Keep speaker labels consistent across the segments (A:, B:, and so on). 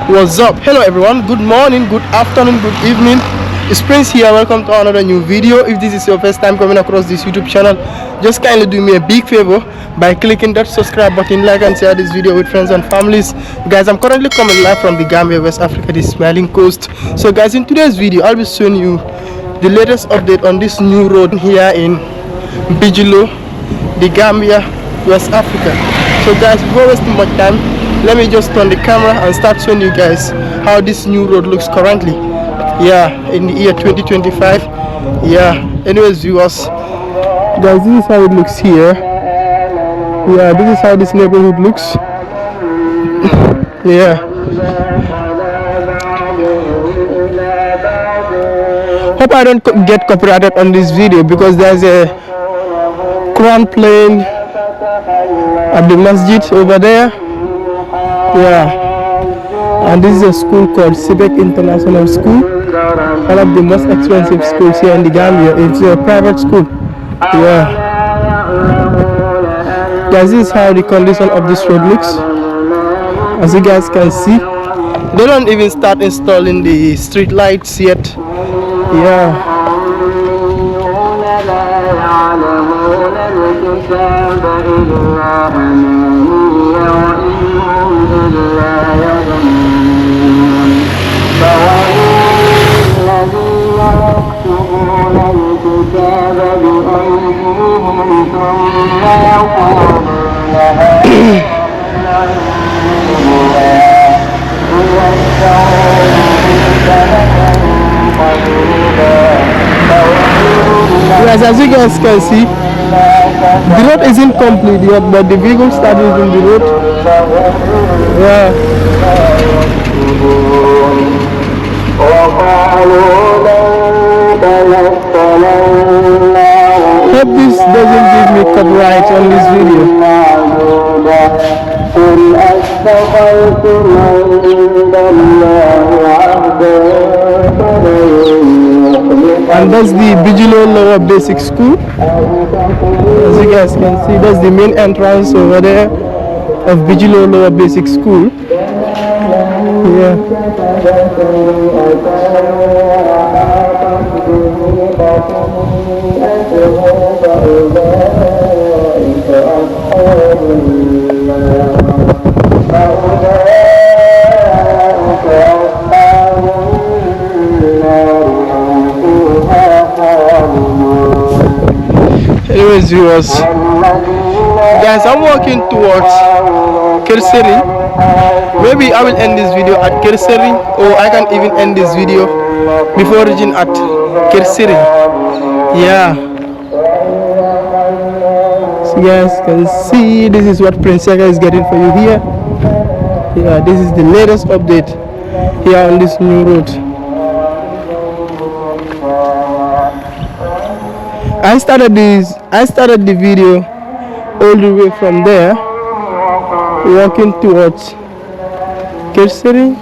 A: What's up? Hello everyone, good morning, good afternoon, good evening. It's Prince here. Welcome to another new video. If this is your first time coming across this YouTube channel, just kindly do me a big favor by clicking that subscribe button, like and share this video with friends and families. Guys, I'm currently coming live from the Gambia, West Africa, the smiling coast. So guys, in today's video I'll be showing you the latest update on this new road here in Bijilo, the Gambia, West Africa. So guys, before wasting much time, let me just turn the camera and start showing you guys how this new road looks currently, in the year 2025. Anyways viewers, guys, this is how it looks here. This is how this neighborhood looks. Hope I don't get copyrighted on this video because there's a Quran playing at the masjid over there. And this is a school called Sibek International School, one of the most expensive schools here in the Gambia. It's a private school. Guys, this is how the condition of this road looks. As you guys can see, they don't even start installing the street lights yet. Guys, as you guys can see, the road isn't complete yet, but the vehicle started in the road. Hope this doesn't give me copyright on this video. And that's the Bijilo Lower Basic School. As you guys can see, that's the main entrance over there of Bijilo Lower Basic School. Anyways viewers, guys, I'm walking towards Kirseri. Maybe I will end this video at Kirseri, or I can even end this video before reaching at Kirseri. So you guys can see, this is what Prince Yaga is getting for you here. This is the latest update here on this new road. I started the video all the way from there, walking towards Kirseri.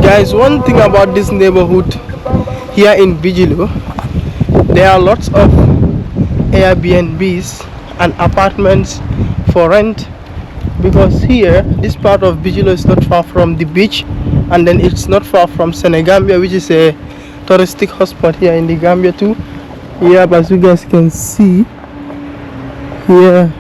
A: Guys, one thing about this neighborhood here in Bijilo, there are lots of Airbnbs and apartments for rent, because here, this part of Bijilo is not far from the beach, and then it's not far from Senegambia, which is a touristic hotspot here in the Gambia too. But as you guys can see here,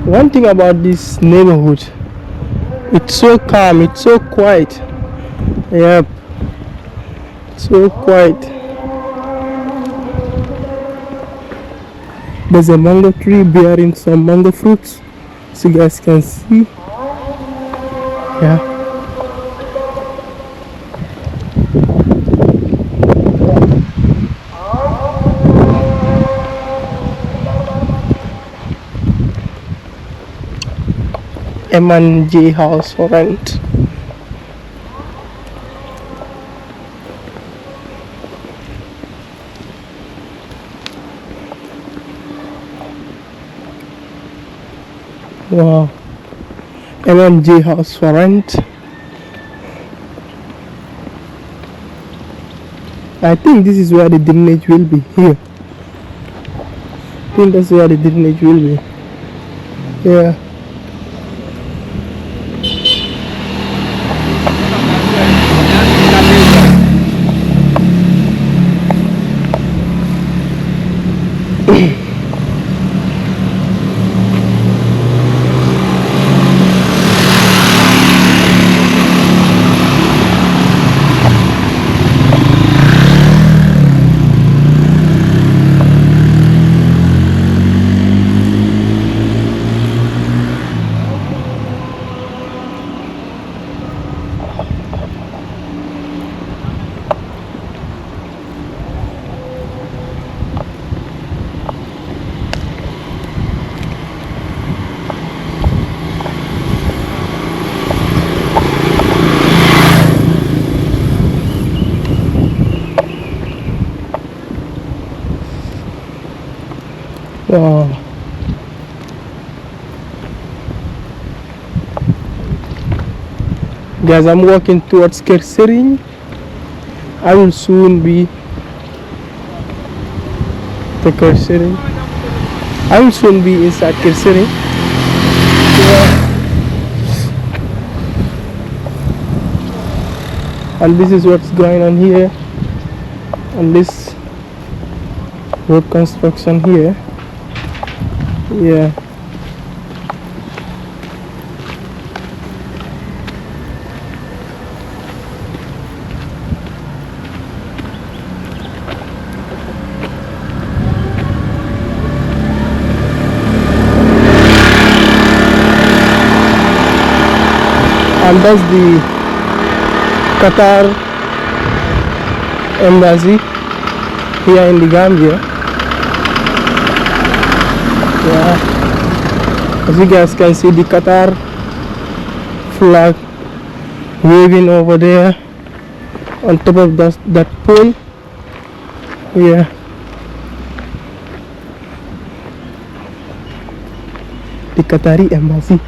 A: one thing about this neighborhood, it's so calm, it's so quiet. So quiet. There's a mango tree bearing some mango fruits, so you guys can see. Yeah. M&J house for rent. Wow. M&J house for rent. I think this is where the drainage will be here. I think that's where the drainage will be. Yeah. Wow. Guys, I'm walking towards Kersering. I will soon be the Kersering. I will soon be inside Kersering. Yeah. And this is what's going on here. And this road construction here. Yeah. And that's the Qatar embassy here in the Gambia. Yeah. As you guys can see, the Qatar flag waving over there on top of that pole. Yeah. The Qatari embassy.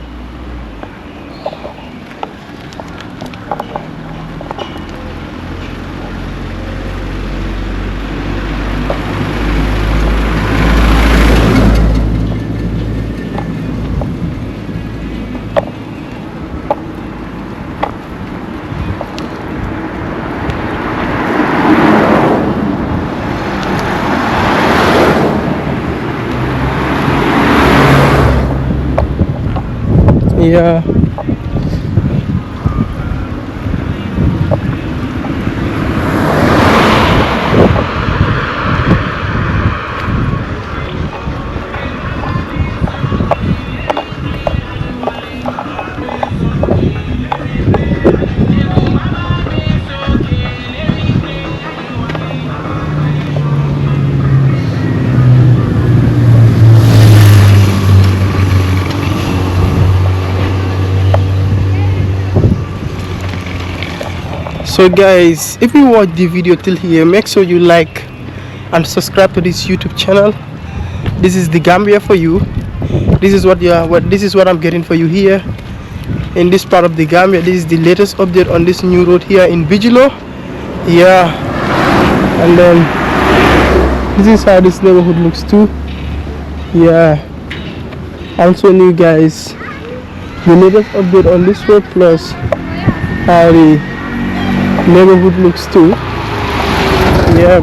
A: Yeah. So guys, if you watch the video till here, make sure you like and subscribe to this YouTube channel. This is the Gambia for you. This is what I'm getting for you here in this part of the Gambia. This is the latest update on this new road here in Bijilo. Yeah. And then this is how this neighborhood looks too. Yeah. Also new guys, the latest update on this road plus how the neighborhood looks too. Yeah.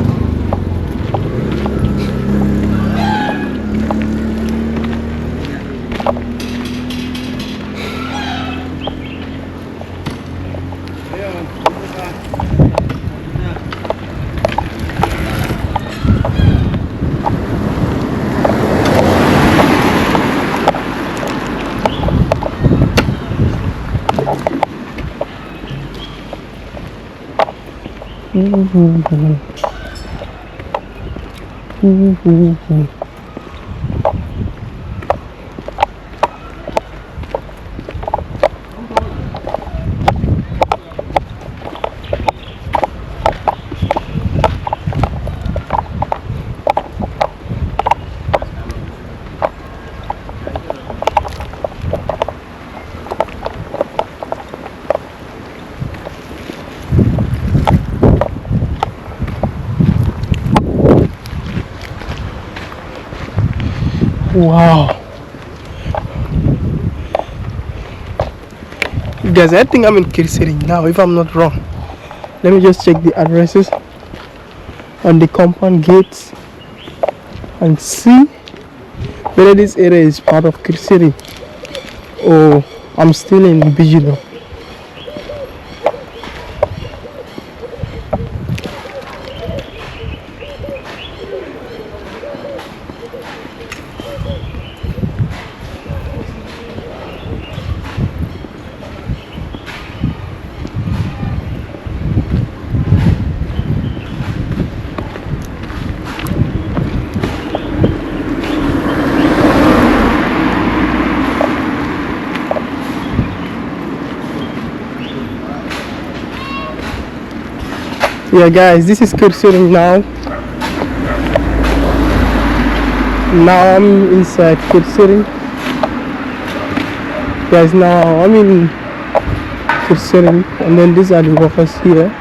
A: Wow, guys, I think I'm in Kirsiri now, if I'm not wrong. Let me just check the addresses on the compound gates and see whether this area is part of Kirsiri or I'm still in Bijilo. Yeah guys, this is Kirsiri now. Now I'm inside Kirsiri. Guys, now I'm in Kirsiri, and then these are the workers here.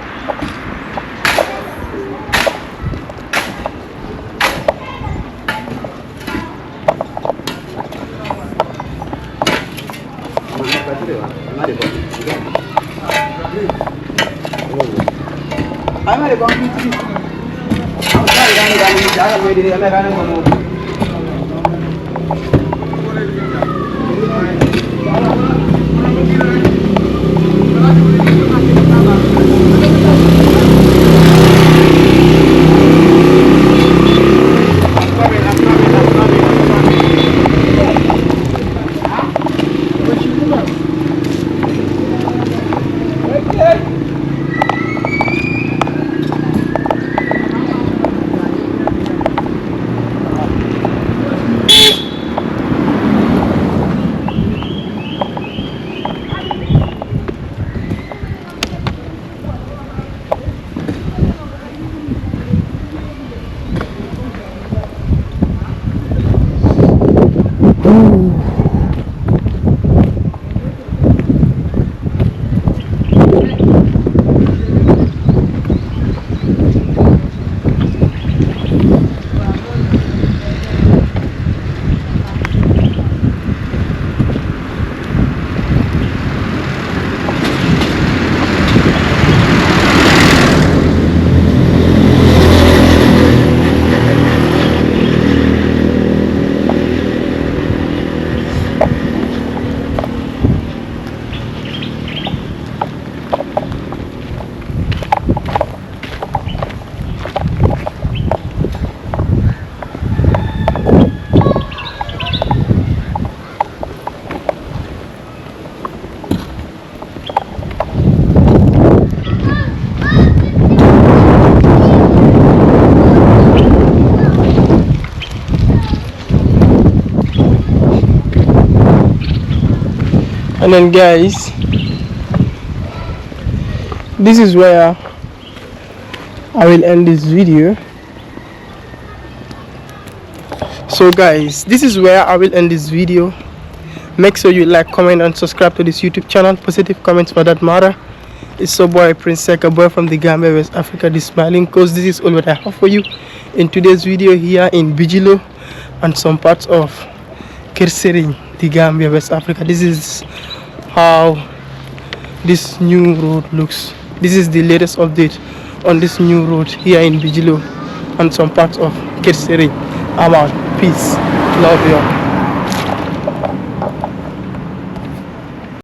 A: And then guys, this is where I will end this video. So guys, this is where I will end this video. Make sure you like, comment and subscribe to this YouTube channel. Positive comments for that matter. It's your boy Prince Seka, boy from the Gambia, West Africa, the smiling coast. This is all what I have for you in today's video here in Bijilo and some parts of Kirsiri, the Gambia, West Africa. This is how this new road looks. This is the latest update on this new road here in Bijilo and some parts of Kirsiri. I'm out. Peace. Love you.